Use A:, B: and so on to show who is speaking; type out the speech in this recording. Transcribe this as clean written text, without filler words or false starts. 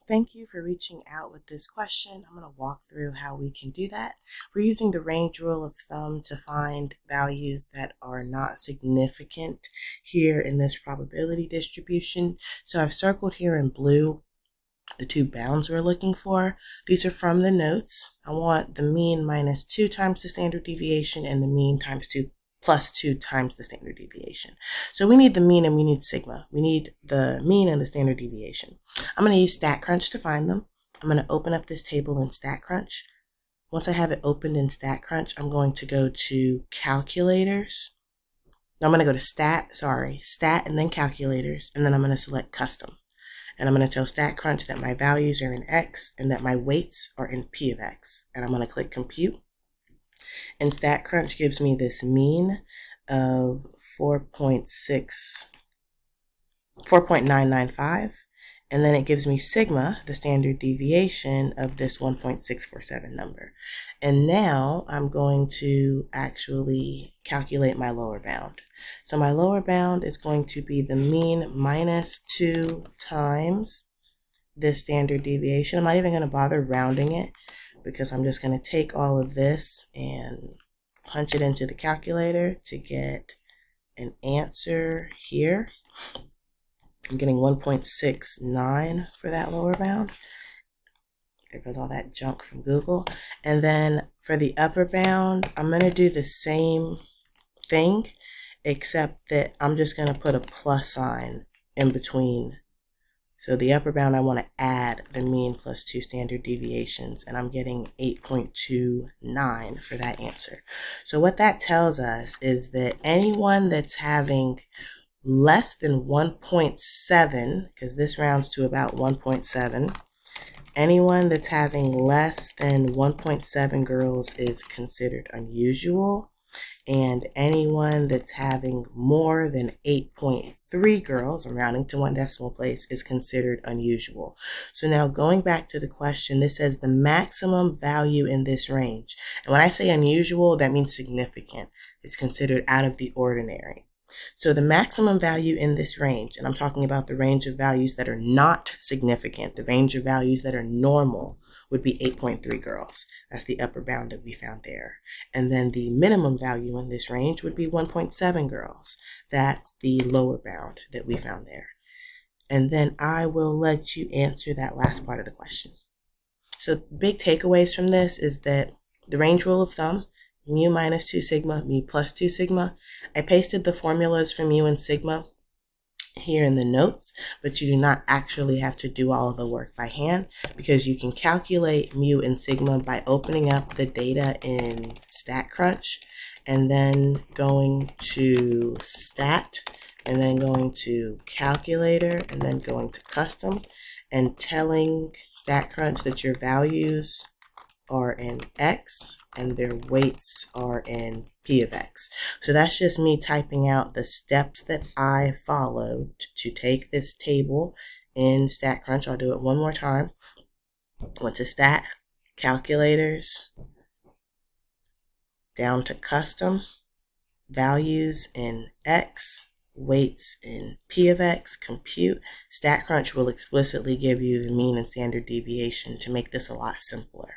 A: thank you for reaching out with this question. I'm going to walk through how we can do that. We're using the range rule of thumb to find values that are not significant here in this probability distribution. So I've circled here in blue the two bounds we're looking for. These are from the notes. I want the mean minus 2 times the standard deviation and the mean times 2 plus 2 times the standard deviation. So we need the mean and we need sigma. We need the mean and the standard deviation. I'm going to use StatCrunch to find them. I'm going to open up this table in StatCrunch. Once I have it opened in StatCrunch, I'm going to go to calculators. No, I'm going to go to stat and then calculators, and then I'm going to select custom. And I'm going to tell StatCrunch that my values are in X and that my weights are in P of X. And I'm going to click compute. And StatCrunch gives me this mean of 4.995. And then it gives me sigma, the standard deviation of this 1.647 number. And now I'm going to actually calculate my lower bound. So my lower bound is going to be the mean minus 2 times this standard deviation. I'm not even going to bother rounding it because I'm just going to take all of this and punch it into the calculator to get an answer here. I'm getting 1.69 for that lower bound. There goes all that junk from Google. And then for the upper bound, I'm going to do the same thing, except that I'm just going to put a plus sign in between. So the upper bound, I want to add the mean plus 2 standard deviations, and I'm getting 8.29 for that answer. So what that tells us is that anyone that's having less than 1.7, because this rounds to about 1.7, anyone that's having less than 1.7 girls is considered unusual, and anyone that's having more than 8.3 girls, I'm rounding to 1 decimal place, is considered unusual. So now going back to the question, this says the maximum value in this range. And when I say unusual, that means significant. It's considered out of the ordinary. So the maximum value in this range, and I'm talking about the range of values that are not significant, the range of values that are normal, would be 8.3 girls. That's the upper bound that we found there. And then the minimum value in this range would be 1.7 girls. That's the lower bound that we found there. And then I will let you answer that last part of the question. So big takeaways from this is that the range rule of thumb, mu minus 2 sigma, mu plus 2 sigma. I pasted the formulas for mu and sigma here in the notes, but you do not actually have to do all of the work by hand because you can calculate mu and sigma by opening up the data in StatCrunch and then going to stat and then going to calculator and then going to custom and telling StatCrunch that your values are in X and their weights are in P of X. So that's just me typing out the steps that I followed to take this table in StatCrunch. I'll do it one more time. Went to stat, calculators, down to custom, values in X, weights in P of X, compute. StatCrunch will explicitly give you the mean and standard deviation to make this a lot simpler.